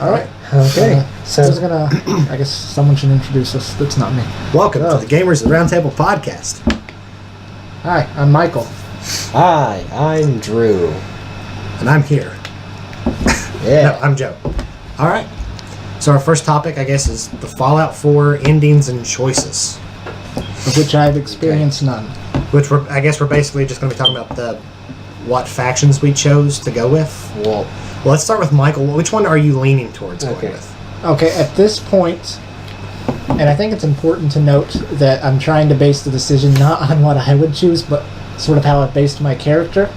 All right. Okay. Who's gonna? I guess someone should introduce us. That's not me. Welcome to the Gamers and Roundtable podcast. Hi, I'm Michael. Hi, I'm Drew. And I'm here. Yeah. No, I'm Joe. All right. So our first topic, I guess, is the Fallout 4 endings and choices. Of which I've experienced none. Which I guess we're basically just going to be talking about what factions we chose to go with. Well, let's start with Michael. Which one are you leaning towards going Okay. with? Okay, at this point, and I think it's important to note that I'm trying to base the decision not on what I would choose, but sort of how I based my character.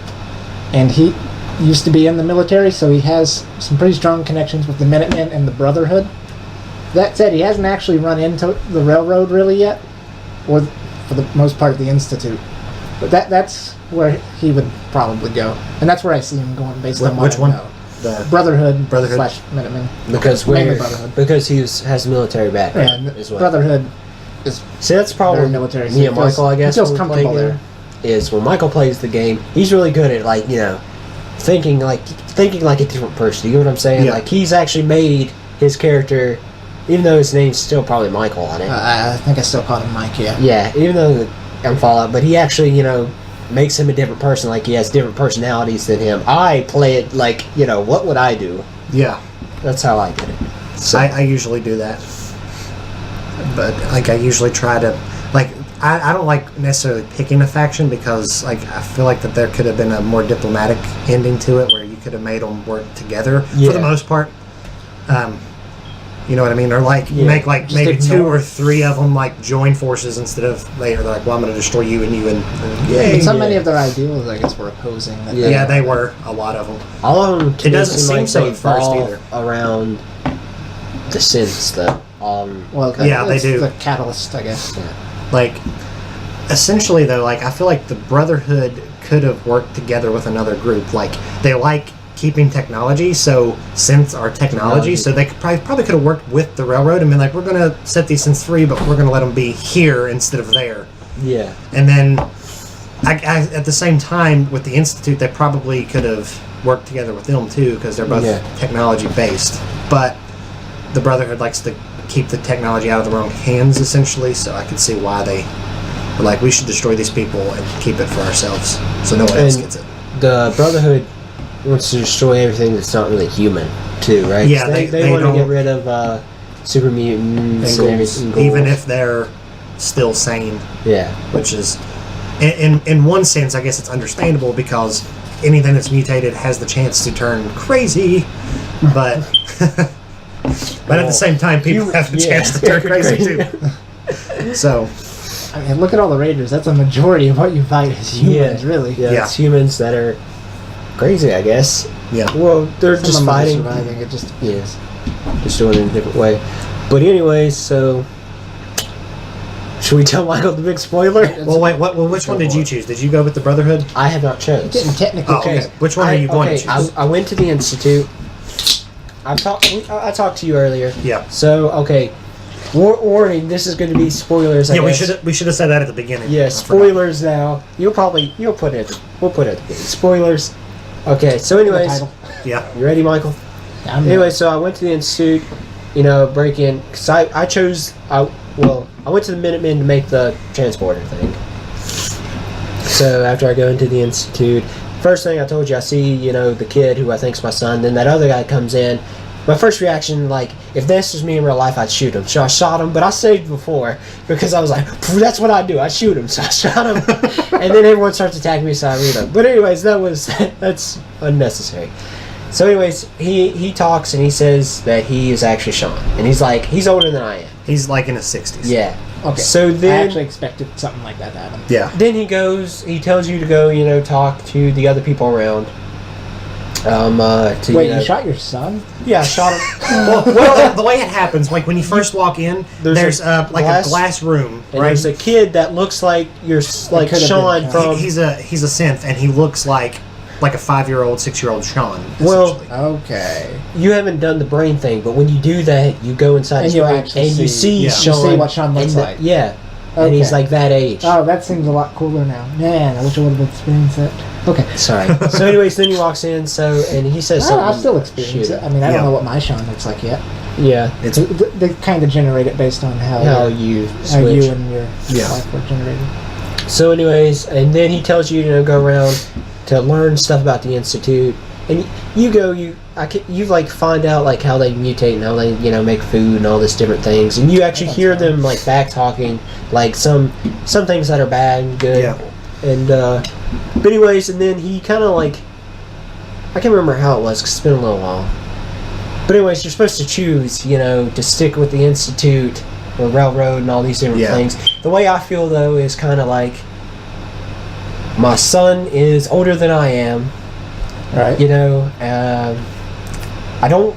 And he used to be in the military, so he has some pretty strong connections with the Minutemen and the Brotherhood. That said, he hasn't actually run into the Railroad really yet, or for the most part the Institute. But that's where he would probably go. And that's where I see him going based on what Which I one? know. The Brotherhood Brotherhood. / Minutemen. because Mainly Brotherhood. because he has military background And as well. Brotherhood is See, that's probably very military. me and Michael. I guess he feels when we play comfortable there. game, is when Michael plays the game, he's really good at thinking like a different person. You know what I'm saying? Yeah. Like he's actually made his character, even though his name's still probably Michael on it. I think I still called him Mike, yeah. Yeah, even though I'm Fallout, but he actually, makes him a different person. Like he has different personalities than him. I play it like, what would I do? Yeah. That's how I did it. So, I usually do that. But, I usually try to... I don't like necessarily picking a faction because, I feel like that there could have been a more diplomatic ending to it where you could have made them work together for Yeah. the most part. You know what I mean? Or, make, Just maybe ignore. 2 or 3 of them, join forces instead of... They're like, well, I'm going to destroy you and you and... But so Yeah. many of their ideals, I guess, were opposing. That Yeah. Yeah, they were. A lot of them. all of them. It doesn't seem so they at first revolve either. around the synths, though. Well, Yeah, they it's do. the catalyst, I guess. Essentially, though, I feel like the Brotherhood could have worked together with another group. They like keeping technology, so synths are technology, so they could probably could have worked with the Railroad and been like, we're going to set these synths free, but we're going to let them be here instead of there. Yeah. And then, at the same time, with the Institute, they probably could have worked together with them, too, because they're both technology-based. But the Brotherhood likes to keep the technology out of their own hands, essentially, so I could see why they were like, we should destroy these people and keep it for ourselves, so no one else And gets it. The Brotherhood wants to destroy everything that's not really human, too, right? Yeah, they they want to don't- get rid of super mutants and everything. Even if they're still sane, Yeah. which is, in one sense, I guess it's understandable because anything that's mutated has the chance to turn crazy, but but at the same time, people have the chance to turn crazy too. So, I mean, look at all the Raiders. That's a majority of what you fight as humans, really. Yeah, it's humans that are crazy, I guess. yeah. Well, they're Some just of them are fighting. surviving. It just Yes. Just doing it in a different way. But anyways, so should we tell Michael the big spoiler? Well, wait. Which one did you choose? Did you go with the Brotherhood? I have not chose. didn't technically Oh, okay. choose. Which one are you going to choose? I went to the Institute. I talked to you earlier. Yeah. So, okay. Warning, this is going to be spoilers, I Yeah, guess. we should have said that at the beginning. Yeah, I forgot. spoilers now. We'll put it we'll put it at the beginning. Spoilers. Okay, so The anyways, title. Yeah. you ready, Michael? Yeah, I'm Anyway, so I went to the Institute, break in, because I went to the Minutemen to make the transporter thing. So after I go into the Institute, first thing I told you, I see, the kid who I think's my son, then that other guy comes in. My first reaction, if this was me in real life, I'd shoot him. So I shot him, but I saved before because I was like, that's what I do. I shoot him. So I shot him, and then everyone starts attacking me, so I reload. But anyways, that's unnecessary. So anyways, he talks and he says that he is actually Sean, and he's older than I am. He's in his 60s. Yeah. Okay. So then, I actually expected something like that to happen. Yeah. then he tells you to go, talk to the other people around. Wait, you shot your son? Yeah, I shot him. well, the way it happens, when you first walk in, there's a glass room, And right? there's a kid that looks like you're like could've Sean been from. He's a synth, and he looks like a 5-year-old, 6-year-old Sean. Well, essentially. Okay. You haven't done the brain thing, but when you do that, you go inside And his you brain actually and you see- see Yeah. Sean. You see what Sean looks and like. Yeah. Okay. And he's like that age. Oh, that seems a lot cooler now. Man, I wish I would have experienced that. Okay. Sorry. So, anyways, then he walks in. And he says something. I'll still experience it. I mean, I don't know what my Sean looks like yet. Yeah. They kind of generate it based on how you and your wife were generated. So, anyways, and then he tells you to go around to learn stuff about the Institute, and you like find out like how they mutate and how they make food and all this different things, and you actually hear them like back talking like some things that are bad and good. Yeah. And but anyways, and then he kind of like, I can't remember how it was because it's been a little while. But anyways, you're supposed to choose, to stick with the Institute or Railroad and all these different things. The way I feel though is kind of like, my son is older than I am. Right. I don't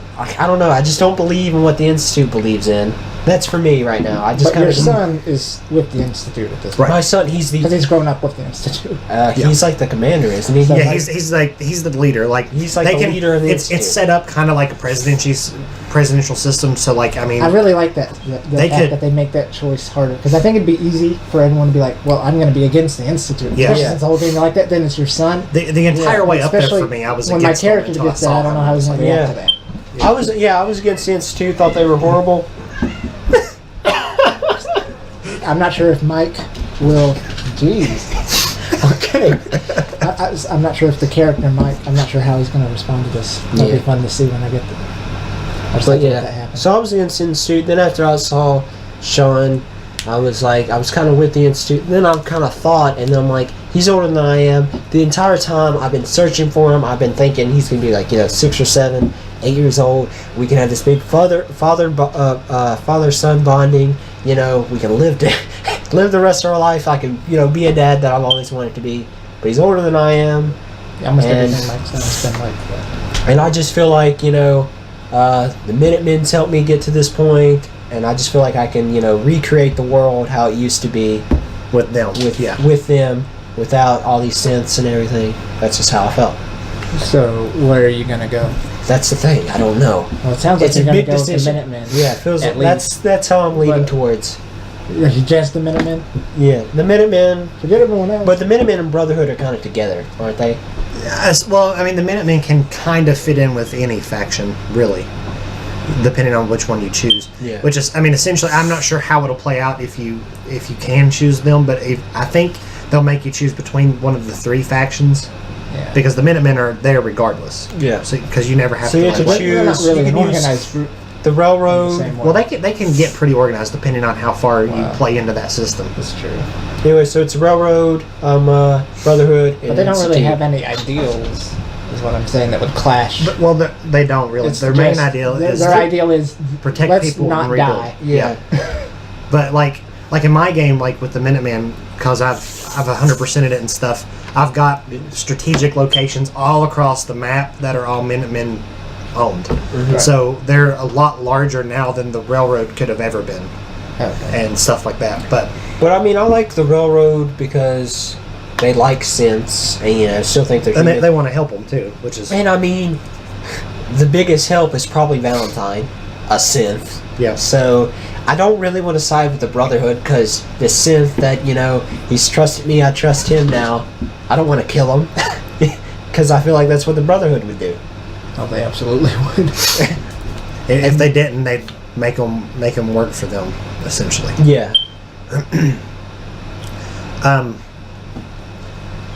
know. I just don't believe in what the Institute believes in. That's for me right now. I just But your son is with the Institute at this point. My son, because he's grown up with the Institute. He's like the commander, isn't he? Yeah, he's the leader. Like he's like the leader of the Institute. It's set up kind of like a presidential system. So like I really like that. The fact that they make that choice harder, because I think it'd be easy for everyone to be like, well, I'm going to be against the Institute. Yeah. Especially since the whole game like that. Then it's your son. The entire way up there for me, I was when against my character gets that. I don't know how he's going to react to that. I was against the Institute. Thought they were horrible. I'm not sure if Mike will. Jeez. Okay. I'm not sure if the character Mike. I'm not sure how he's going to respond to this. It'll be fun to see when I get there. That happens. So I was against the Institute. Then after I saw Sean, I was kind of with the Institute. Then I kind of thought, and then I'm like, he's older than I am. The entire time I've been searching for him. I've been thinking he's going to be like 6 or 7, 8 years old. We can have this big father-son bonding. We can live the rest of our life. I can be a dad that I've always wanted to be. But he's older than I am. Almost everything Mike's done has been like that. And I just feel like the Minutemen's helped me get to this point, and I just feel like I can recreate the world how it used to be with them. With them, without all these synths and everything. That's just how I felt. So where are you gonna go? That's the thing. I don't know. Well, it sounds like it's you're a gonna big go decision. with the Minutemen. Yeah, it feels like that's how I'm leaning towards. Just the Minutemen? Yeah, the Minutemen. Forget everyone else. But the Minutemen and Brotherhood are kind of together, aren't they? Yes. Well, I mean, the Minutemen can kind of fit in with any faction, really, depending on which one you choose. Yeah. Which is, I mean, essentially, I'm not sure how it'll play out if you can choose them, but I think they'll make you choose between one of the 3 factions. Yeah. Because the Minutemen are there regardless. Yeah. So because you never have to. So you have to choose. They're not really an organized group. The Railroad. Well, they can get pretty organized depending on how far you play into that system. That's true. Anyway, so it's Railroad, Brotherhood, but they don't really have any ideals. Is what I'm saying that would clash. But, well, they don't really. Their main ideal is protect people not and rebuild. Die. Yeah. But like in my game, like with the Minutemen, because I've 100%ed it and stuff. I've got strategic locations all across the map that are all Minutemen owned. Mm-hmm. So they're a lot larger now than the Railroad could have ever been, and stuff like that. But I mean, I like the Railroad because they like synths, and I still think they're. And they want to help them too, which is. And I mean, the biggest help is probably Valentine, a synth. Yeah. So I don't really want to side with the Brotherhood because the synth that he's trusted me, I trust him now. I don't want to kill him because I feel like that's what the Brotherhood would do. Oh, they absolutely would. If they didn't, they'd make them work for them, essentially. Yeah. There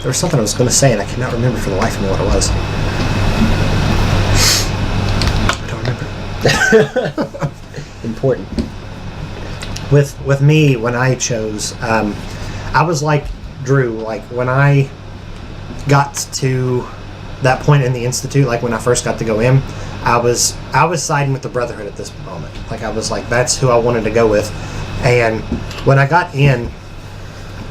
was something I was going to say, and I cannot remember for the life of me what it was. I don't remember. Important. With me, when I chose, I was like Drew. Like when I got to that point in the Institute, like when I first got to go in, I was siding with the Brotherhood at this moment. Like I was like, that's who I wanted to go with. And when I got in,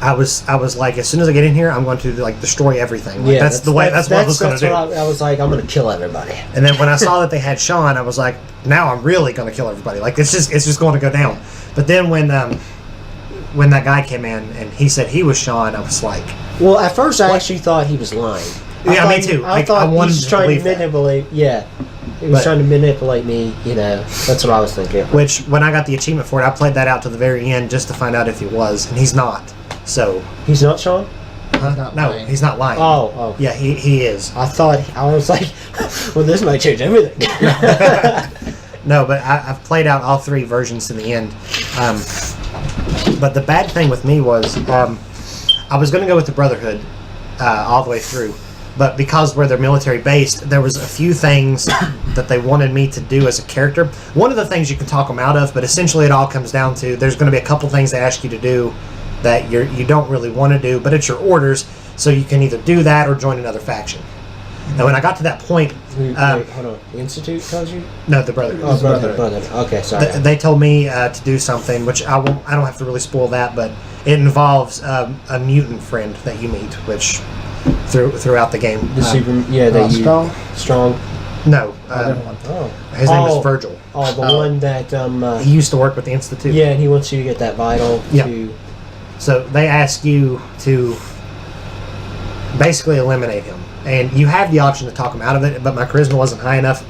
I was like, as soon as I get in here, I'm going to like destroy everything. Like, that's what I was going to do. I was like, I'm going to kill everybody. And then when I saw that they had Sean, I was like, now I'm really going to kill everybody. Like it's just going to go down. But then when that guy came in and he said he was Sean, I was like, well, at first I actually thought he was lying. Yeah, me too. I thought he was trying to manipulate. Yeah, he was trying to manipulate me. That's what I was thinking. Which, when I got the achievement for it, I played that out to the very end just to find out if he was, and he's not. So he's not Sean. Huh? not No, lying. he's not lying. Oh. Yeah, he is. I was like, well, this might change everything. No, but I've played out all 3 versions to the end. But the bad thing with me was I was going to go with the Brotherhood all the way through. But because where they're military based, there was a few things that they wanted me to do as a character. One of the things you can talk them out of, but essentially it all comes down to there's going to be a couple things they ask you to do that you don't really want to do, but it's your orders, so you can either do that or join another faction. And when I got to that point, Wait, hold on. The Institute tells you? no, the Brotherhood. Oh, brother. Okay, sorry. They told me to do something, which I don't have to really spoil that, but it involves a mutant friend that you meet, which throughout the game. Strong. No, Different one. Oh. his name is Virgil. Oh, the one that He used to work with the Institute. yeah, and he wants you to get that vital Yeah. to So they ask you to basically eliminate him, and you have the option to talk him out of it. But my charisma wasn't high enough,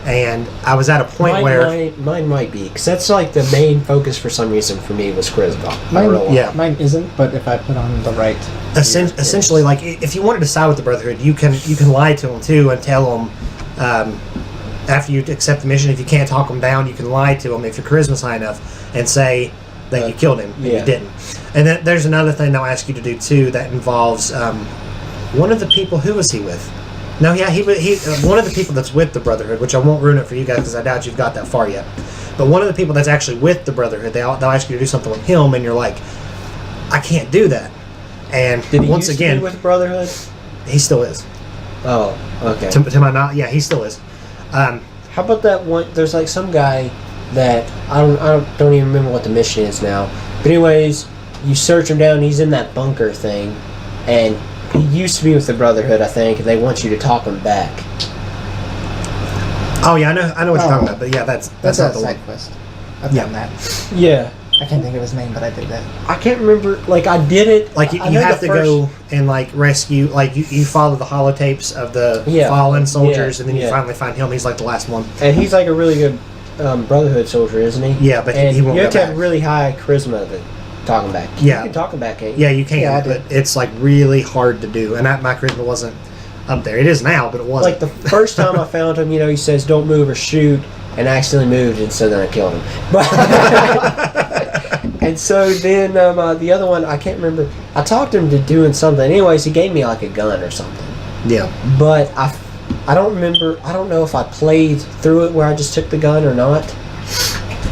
and I was at a point where mine might be, because that's like the main focus for some reason for me was charisma. Mine isn't, but if I put on the right... essentially, like if you wanted to side with the Brotherhood, you can lie to them too and tell them after you accept the mission. If you can't talk them down, you can lie to them if your charisma's high enough and say that you killed him and you didn't. And then there's another thing they'll ask you to do too that involves one of the people. Who was he with? No, yeah, he one of the people that's with the Brotherhood, which I won't ruin it for you guys because I doubt you've got that far yet. But one of the people that's actually with the Brotherhood, they'll ask you to do something with him, and you're like, I can't do that. And Did he once used to again, be with Brotherhood? he still is. Oh, okay. To my knowledge, yeah, he still is. How about that one? There's like some guy that I don't even remember what the mission is now. But anyways, you search him down. He's in that bunker thing, and he used to be with the Brotherhood, I think. And they want you to talk him back. Oh yeah, I know what you're talking about. But yeah, that's That's not a the side one. quest. I've Yeah. done that. Yeah, I can't think of his name, but I did that. I can't remember. Like I did it. Like you I know have the to go and like rescue. Like you follow the holotapes of the fallen soldiers, and then you finally find him. He's like the last one. And he's like a really good Brotherhood soldier, isn't he? Yeah, but and he won't you go have to back. have really high charisma to talk him back. Yeah. You can talk him back, can't you? Yeah, you can, Yeah, I but did. it's like really hard to do. And my charisma wasn't up there. It is now, but it wasn't. Like the first time I found him, he says don't move or shoot, and I accidentally moved, and so then I killed him. But and so then the other one, I can't remember. I talked him to doing something. Anyways, he gave me like a gun or something. Yeah. But I don't remember. I don't know if I played through it where I just took the gun or not.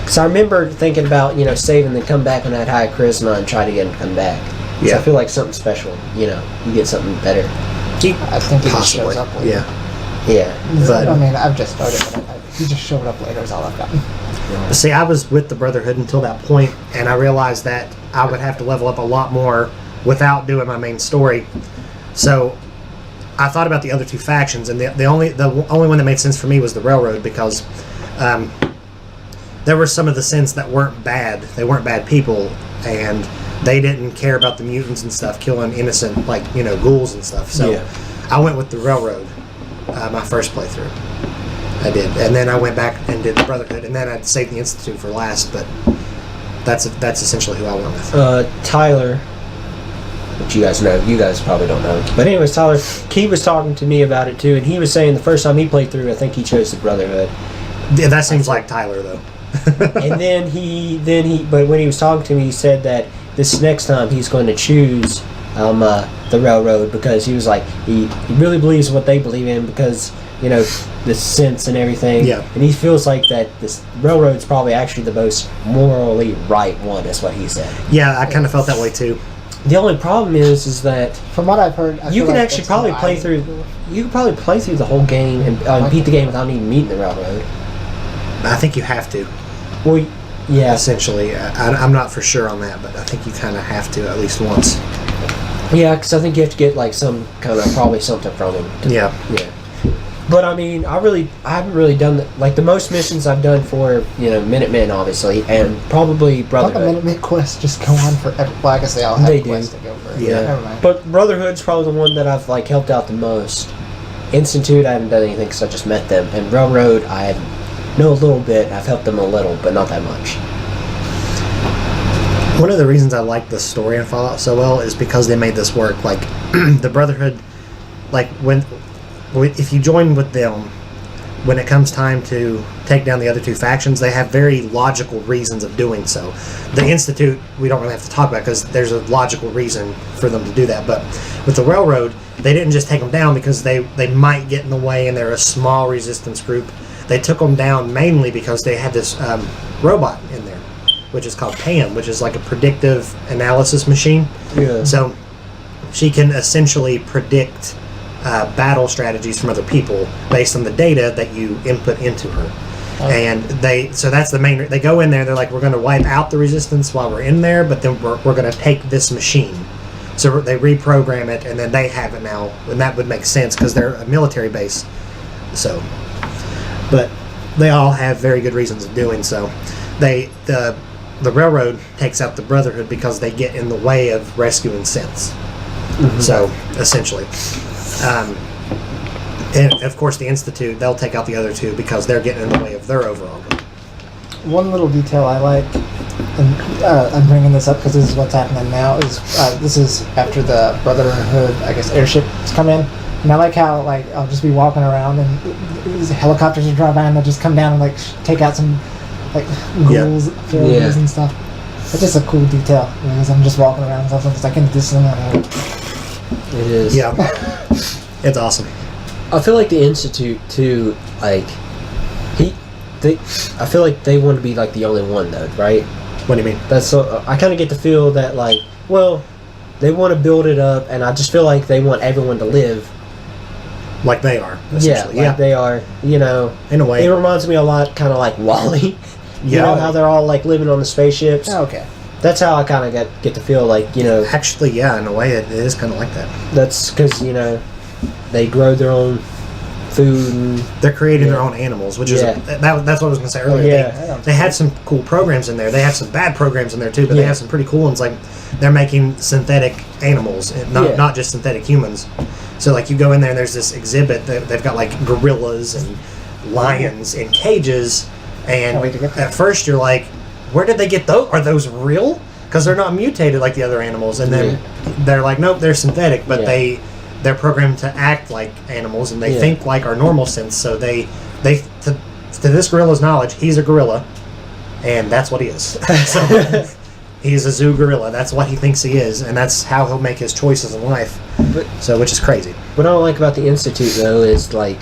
Because I remember thinking about saving and come back on that high charisma and try to get him to come back. So I feel like something special. You get something better. I think he just shows up later. Yeah. But I mean, I've just started, but he just showed up later is all I've gotten. see, I was with the Brotherhood until that point, and I realized that I would have to level up a lot more without doing my main story. So I thought about the other 2 factions, and the only one that made sense for me was the Railroad, because there were some of the sins that weren't bad. They weren't bad people, and they didn't care about the mutants and stuff, killing innocent, ghouls and stuff. So I went with the Railroad, my first playthrough. I did. And then I went back and did the Brotherhood, and then I'd saved the Institute for last, but that's essentially who I went with. Tyler, which you guys probably don't know. But anyways, Tyler, he was talking to me about it too, and he was saying the first time he played through, I think he chose the Brotherhood. Yeah, that seems like Tyler, though. And but when he was talking to me, he said that this next time he's going to choose the Railroad, because he was like, he really believes what they believe in, because the sense and everything. Yeah. And he feels like that this Railroad's probably actually the most morally right one, is what he said. Yeah, I kind of felt that way too. The only problem is that From what I've heard, you can actually probably play through. You can probably play through the whole game and beat the game without even meeting the Railroad. I think you have to. Well, yeah. Essentially, I'm not for sure on that, but I think you kind of have to at least once. Yeah, because I think you have to get like some kind of probably something from him. Yeah. But I mean, I haven't really done like the most missions I've done for Minutemen, obviously, and probably Don't the Brotherhood. Minute quests just go on forever? Well, I guess they all have They do. quests to go for. Yeah. Never mind. But Brotherhood's probably the one that I've like helped out the most. Institute, I haven't done anything because I just met them, and Railroad, I know a little bit. I've helped them a little, but not that much. One of the reasons I like the story in Fallout so well is because they made this work. Like, the Brotherhood, like if you join with them, when it comes time to take down the other two factions, they have very logical reasons of doing so. The Institute, we don't really have to talk about because there's a logical reason for them to do that. But with the Railroad, they didn't just take them down because they might get in the way and they're a small resistance group. They took them down mainly because they had this robot in there, which is called PAM, which is like a predictive analysis machine. Yeah. So she can essentially predict battle strategies from other people based on the data that you input into her. And so that's the main. They go in there. They're like, we're going to wipe out the resistance while we're in there, but then we're going to take this machine. So they reprogram it, and then they have it now, and that would make sense because they're a military base. So, but they all have very good reasons of doing so. The Railroad takes out the Brotherhood because they get in the way of rescuing synths. Mm-hmm. So essentially. And of course the Institute, they'll take out the other two because they're getting in the way of their overall goal. One little detail I like, and I'm bringing this up because this is what's happening now, is this is after the Brotherhood, I guess, airships come in. And I like how, like, I'll just be walking around and these helicopters will drive by and they'll just come down and, like, take out some, like, ghouls, failures and stuff. It's just a cool detail because I'm just walking around and stuff. It's like in this and that. It is. Yeah. It's awesome. I feel like the Institute too, like I feel like they want to be like the only one though, right? What do you mean? That's so, I kind of get the feel that like, well, they want to build it up, and I just feel like they want everyone to live like they are. Yeah, like they are. You know, in a way, it reminds me a lot, kind of like Wall-E. You know how they're all like living on the spaceships. Oh, okay. That's how I kind of get to feel like, you know. Actually, yeah, in a way, it is kind of like that. That's because, you know, they grow their own food and they're creating their own animals, which is that's what I was going to say earlier. Yeah. They had some cool programs in there. They have some bad programs in there too, but they have some pretty cool ones. Like they're making synthetic animals, not just synthetic humans. So like you go in there and there's this exhibit that they've got like gorillas and lions in cages, and at first you're like, where did they get those? Are those real? Because they're not mutated like the other animals. And then they're like, nope, they're synthetic, but they're programmed to act like animals and they think like our normal sense. So they to this gorilla's knowledge, he's a gorilla, and that's what he is. So he's a zoo gorilla. That's what he thinks he is, and that's how he'll make his choices in life. So which is crazy. What I don't like about the Institute though is like,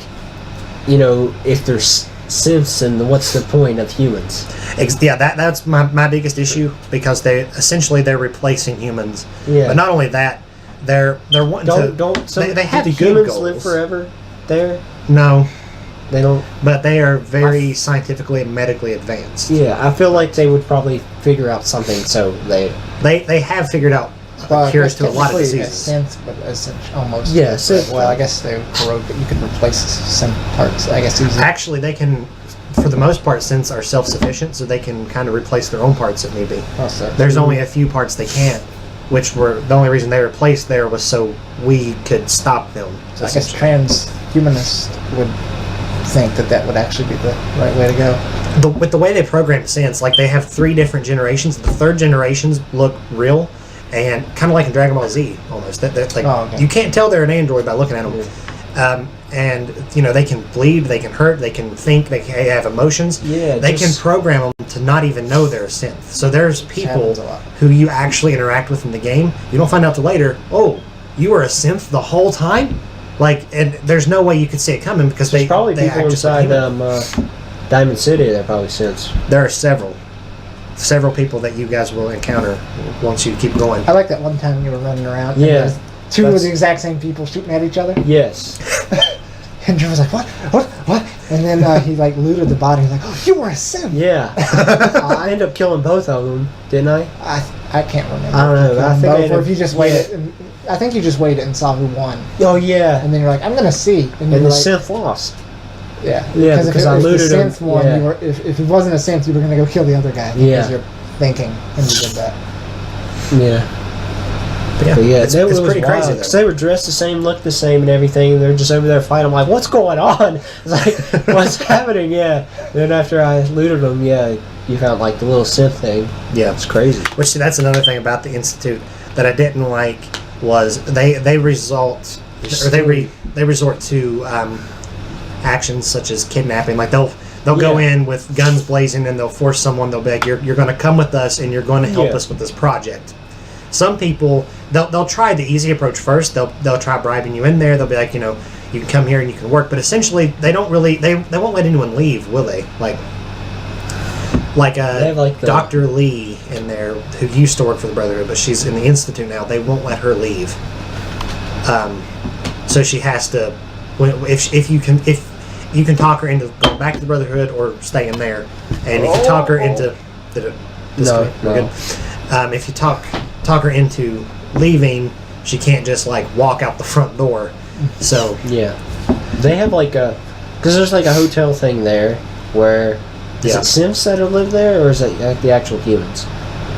you know, if there's synths, and what's the point of humans? Yeah, that's my biggest issue, because they're replacing humans. Yeah. But not only that, they're wanting they have the huge humans goals. live forever there? No, they don't. But they are very scientifically and medically advanced. Yeah, I feel like they would probably figure out something. So they have figured out cures to a lot of diseases. Synth, but almost. Yeah, synth. Well, I guess they corrode, but you could replace some parts. I guess easily. Actually, they can. For the most part, synths are self-sufficient, so they can kind of replace their own parts if need be. There's only a few parts they can't, which were the only reason they were placed there was so we could stop them. So I guess transhumanists would think that would actually be the right way to go. With the way they program synths, like they have 3 different generations. The third generations look real, and kind of like in Dragon Ball Z almost. You can't tell they're an android by looking at them. And you know, they can bleed, they can hurt, they can think, they have emotions. Yeah, they can program them to not even know they're a synth. So there's people who you actually interact with in the game. You don't find out till later. Oh, you were a synth the whole time. Like, and there's no way you could see it coming because there's probably people inside Diamond City that are probably synths. There are several people that you guys will encounter once you keep going. I like that one time you were running around. Yeah. And two of the exact same people shooting at each other. Yes. And Drew was like, what? And then he like looted the body. He's like, oh, you were a sim. Yeah. I ended up killing both of them, didn't I? I can't remember. I don't know. I think or if you just waited. I think you just waited and saw who won. Oh, yeah. And then you're like, I'm going to see. And the synth lost. Yeah. Yeah, because I looted him. If the synth won, you were, if it wasn't a synth, you were going to go kill the other guy. Because you're thinking, and you did that. Yeah. But yeah, it's pretty crazy. Because they were dressed the same, looked the same, and everything. They're just over there fighting. I'm like, what's going on? It's like, what's happening? Yeah. Then after I looted them, you found like the little synth thing. Yeah, it's crazy. Which that's another thing about the Institute that I didn't like was they resort to actions such as kidnapping. Like they'll go in with guns blazing and they'll force someone. They'll be like, "You're going to come with us and you're going to help us with this project." Some people they'll try the easy approach first. They'll try bribing you in there. They'll be like, you can come here and you can work. But essentially, they don't really they won't let anyone leave, will they? Like Dr. Lee in there, who used to work for the Brotherhood, but she's in the Institute now. They won't let her leave. So she has to. If you can talk her into going back to the Brotherhood or staying there, and if you talk her into good. If you talk her into leaving, she can't just walk out the front door. So yeah, they have because there's a hotel thing there where. Is it Sims that live there, or is it the actual humans?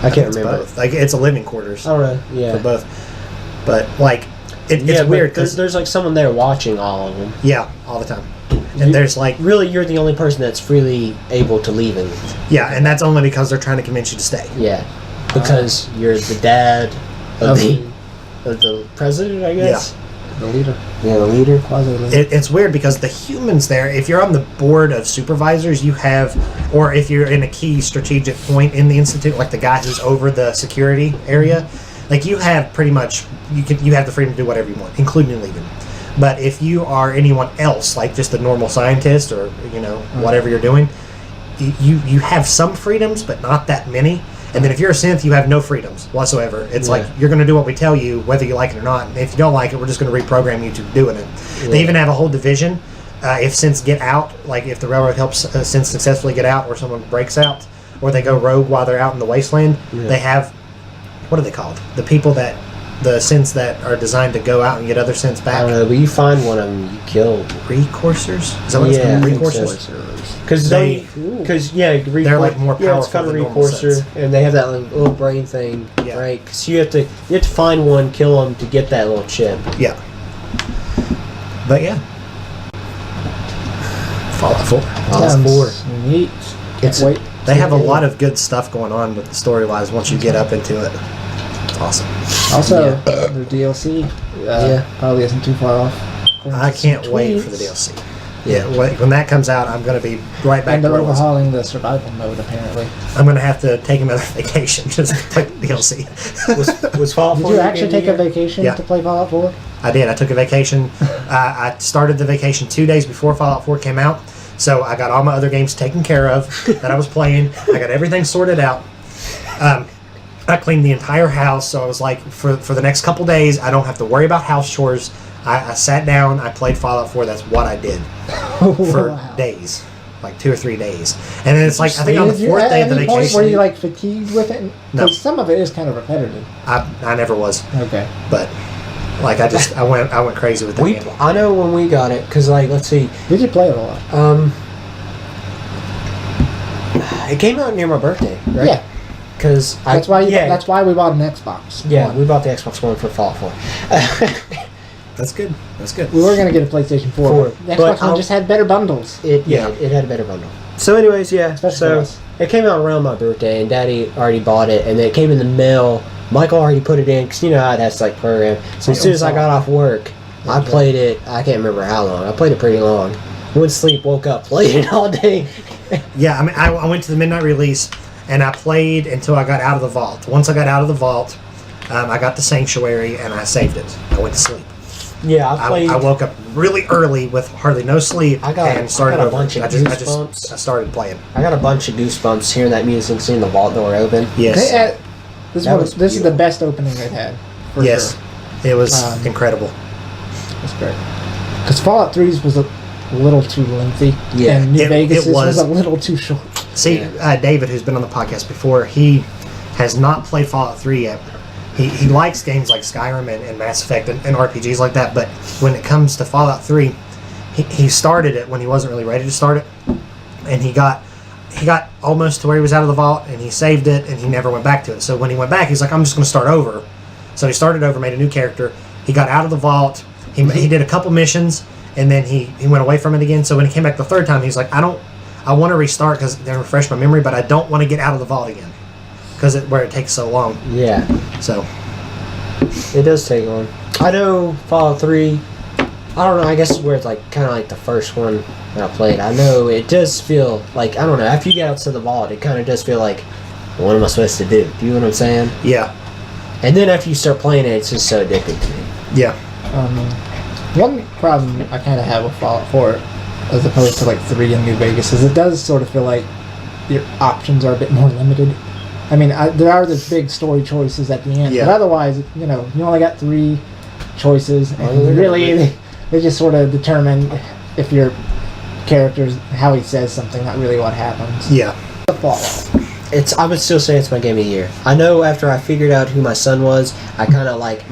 I can't remember. Both. It's a living quarters. Oh, right. Yeah. For both. But it's weird because there's someone there watching all of them. Yeah, all the time. And there's really you're the only person that's freely able to leave and. Yeah, and that's only because they're trying to convince you to stay. Yeah, because you're the dad of the president, I guess. Yeah. The leader. Yeah, the leader. Quasi-leader. It's weird because the humans there, if you're on the board of supervisors, you have, or if you're in a key strategic point in the Institute, like the guy who's over the security area, you have pretty much, you have the freedom to do whatever you want, including leaving. But if you are anyone else, like just a normal scientist or, whatever you're doing, you have some freedoms, but not that many. And then if you're a synth, you have no freedoms whatsoever. It's you're going to do what we tell you, whether you like it or not. And if you don't like it, we're just going to reprogram you to doing it. Yeah. They even have a whole division. If synths get out, if the railroad helps synths successfully get out, or someone breaks out, or they go rogue while they're out in the wasteland, they have, what are they called? The people the synths that are designed to go out and get other synths back. I don't know, but you find one of them, you kill. Recoursers? Is that what it's called? Recoursers? Because they're more powerful. Yeah, it's called a recourser, and they have that little brain thing, right? Because you have to find one, kill them to get that little chip. Yeah. But yeah. Fallout 4. Fallout 4. Neat. Wait. They have a lot of good stuff going on with the story-wise once you get up into it. It's awesome. Also, the DLC probably isn't too far off. I can't wait for the DLC. Yeah, when that comes out, I'm going to be right back. And they're overhauling the survival mode, apparently. I'm going to have to take another vacation just to play the DLC. Was Fallout 4? Did you actually take a vacation to play Fallout 4? I did. I took a vacation. I started the vacation 2 days before Fallout 4 came out, so I got all my other games taken care of that I was playing. I got everything sorted out. I cleaned the entire house, so I was like, for the next couple days, I don't have to worry about house chores. I sat down, I played Fallout 4, that's what I did for days, 2 or 3 days. And then it's I think on the 4th day of the vacation... Point were you fatigued with it? No. Some of it is kind of repetitive. I never was. Okay. But, I went crazy with that game. I know when we got it, because, let's see... Did you play it a lot? It came out near my birthday, right? Yeah. Because that's why we bought an Xbox. Yeah, we bought the Xbox One for Fallout 4. That's good. We were going to get a PlayStation 4. The Xbox One just had better bundles. It had a better bundle. So anyways, Especially it came out around my birthday, and Daddy already bought it, and then it came in the mail. Michael already put it in, because you know how it has to program. So as soon as I got off work, I played it. I can't remember how long. I played it pretty long. Went to sleep, woke up, played it all day. Yeah, I went to the midnight release, and I played until I got out of the vault. Once I got out of the vault, I got the Sanctuary, and I saved it. I went to sleep. Yeah, I woke up really early with hardly no sleep and started over. I started playing. I got a bunch of goosebumps hearing that music and seeing the vault door open. Yes. This is the best opening they've had. Yes. Sure. It was incredible. That's great. Because Fallout 3's was a little too lengthy. Yeah. And New Vegas was a little too short. See, David, who's been on the podcast before, he has not played Fallout 3 yet. He likes games like Skyrim and Mass Effect and RPGs like that, but when it comes to Fallout 3, he started it when he wasn't really ready to start it, and he got almost to where he was out of the vault, and he saved it, and he never went back to it. So when he went back, he's like, I'm just going to start over. So he started over, made a new character. He got out of the vault. He did a couple missions, and then he went away from it again. So when he came back the third time, he was like, I want to restart because they refresh my memory, but I don't want to get out of the vault again. Because where it takes so long. Yeah. So. It does take on. I know Fallout 3. I don't know. I guess where it's like kind of like the first one that I played. I know it does feel like I don't know. After you get out to the vault, it kind of does feel like, what am I supposed to do? Do you know what I'm saying? Yeah. And then after you start playing it, it's just so addicting to me. Yeah. One problem I kind of have with Fallout 4, as opposed to like 3 in New Vegas, is it does sort of feel like your options are a bit more limited. I mean, there are the big story choices at the end, Yeah. but otherwise, you only got 3 choices, and really, they just sort of determine if your character's how he says something, not really what happens. Yeah. The Fallout. I would still say it's my game of the year. I know after I figured out who my son was, I kind of like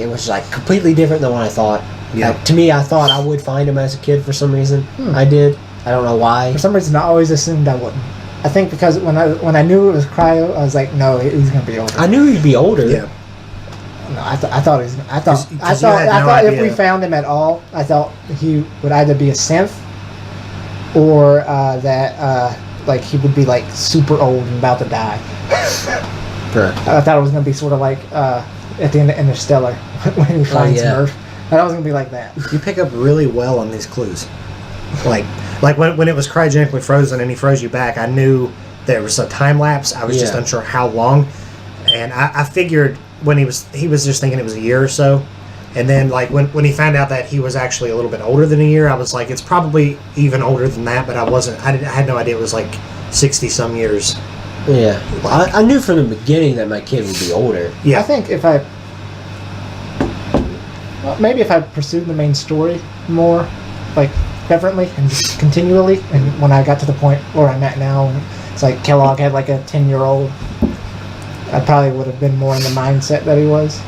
it was like completely different than what I thought. Yeah. To me, I thought I would find him as a kid for some reason. I did. I don't know why. For some reason, I always assumed I wouldn't. I think because when I knew it was Cryo, I was like, no, he's gonna be older. I knew he'd be older. Yeah. No, I thought he was. I thought 'Cause I you thought had I no thought if idea. we found him at all, I thought he would either be a synth, or that like he would be like super old and about to die. Correct. I thought it was gonna be sort of like at the end of Interstellar when he finds yeah. Murph. I thought it was gonna be like that. You pick up really well on these clues. Like when it was cryogenically frozen and he froze you back, I knew there was a time lapse. I was just Yeah. unsure how long, and I figured when he was just thinking it was a year or so, and then like when he found out that he was actually a little bit older than a year, I was like, it's probably even older than that, but I had no idea it was like 60 some years. Yeah. Well, I knew from the beginning that my kid would be older. Yeah, I think maybe if I pursued the main story more, like reverently and just continually, and when I got to the point where I'm at now, it's like Kellogg had like a 10-year-old, I probably would have been more in the mindset that he was.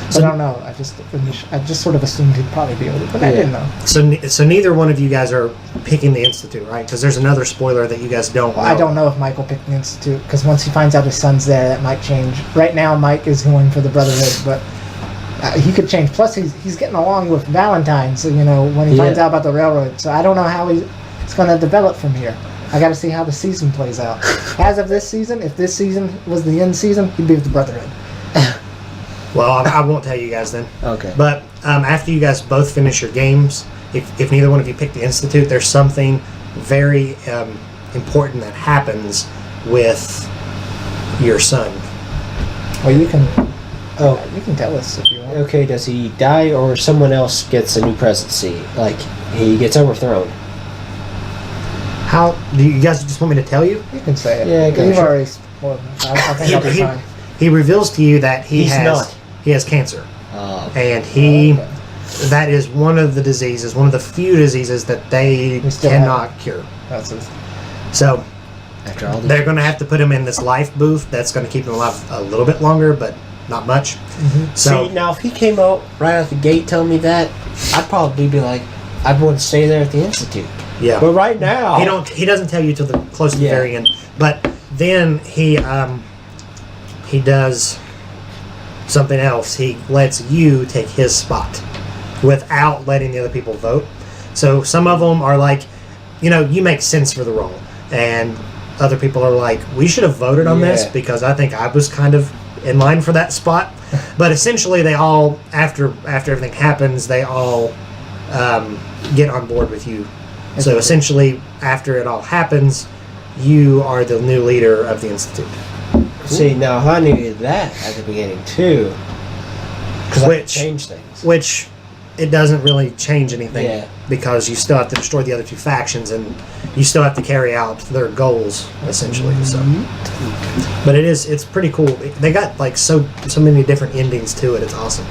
But I don't know. I just sort of assumed he'd probably be older, but I didn't know. So neither one of you guys are picking the Institute, right? Because there's another spoiler that you guys don't know. I don't know if Michael picked the Institute, because once he finds out his son's there, that might change. Right now, Mike is going for the Brotherhood, but he could change. Plus, he's getting along with Valentine, so when he finds out about the railroad. So I don't know how he's going to develop from here. I got to see how the season plays out. As of this season, if this season was the end season, he'd be with the Brotherhood. Well, I won't tell you guys then. Okay. But after you guys both finish your games, if neither one of you pick the Institute, there's something very important that happens with your son. Well, you can tell us if you want. Okay, does he die or someone else gets a new presidency? Like, he gets overthrown? How do you guys just want me to tell you? You can say it. Yeah, go You've sure. already. Well, I think I'll be fine. He reveals to you that he He's not. has cancer, Oh. and Okay. that is one of the diseases, one of the few diseases that they We still cannot cure. That's it. So After all they're going to have to put him in this life booth that's going to keep him alive a little bit longer, but not much. So See, now if he came out right out the gate telling me that, I'd probably be like, I'd want to stay there at the Institute. yeah, But right now... he doesn't tell you till the close to the Yeah. very end. But then he does something else. He lets you take his spot without letting the other people vote. So some of them are like, you make sense for the role, and other people are like, we should have voted on this Yeah. because I think I was kind of in line for that spot. But essentially, they all after everything happens, they all get on board with you. So essentially, after it all happens, you are the new leader of the Institute. See, now if I knew that at the beginning too, because I could change things. Which it doesn't really change anything, Yeah. because you still have to destroy the other two factions, and you still have to carry out their goals essentially. So, but it's pretty cool. They got like so many different endings to it. It's awesome.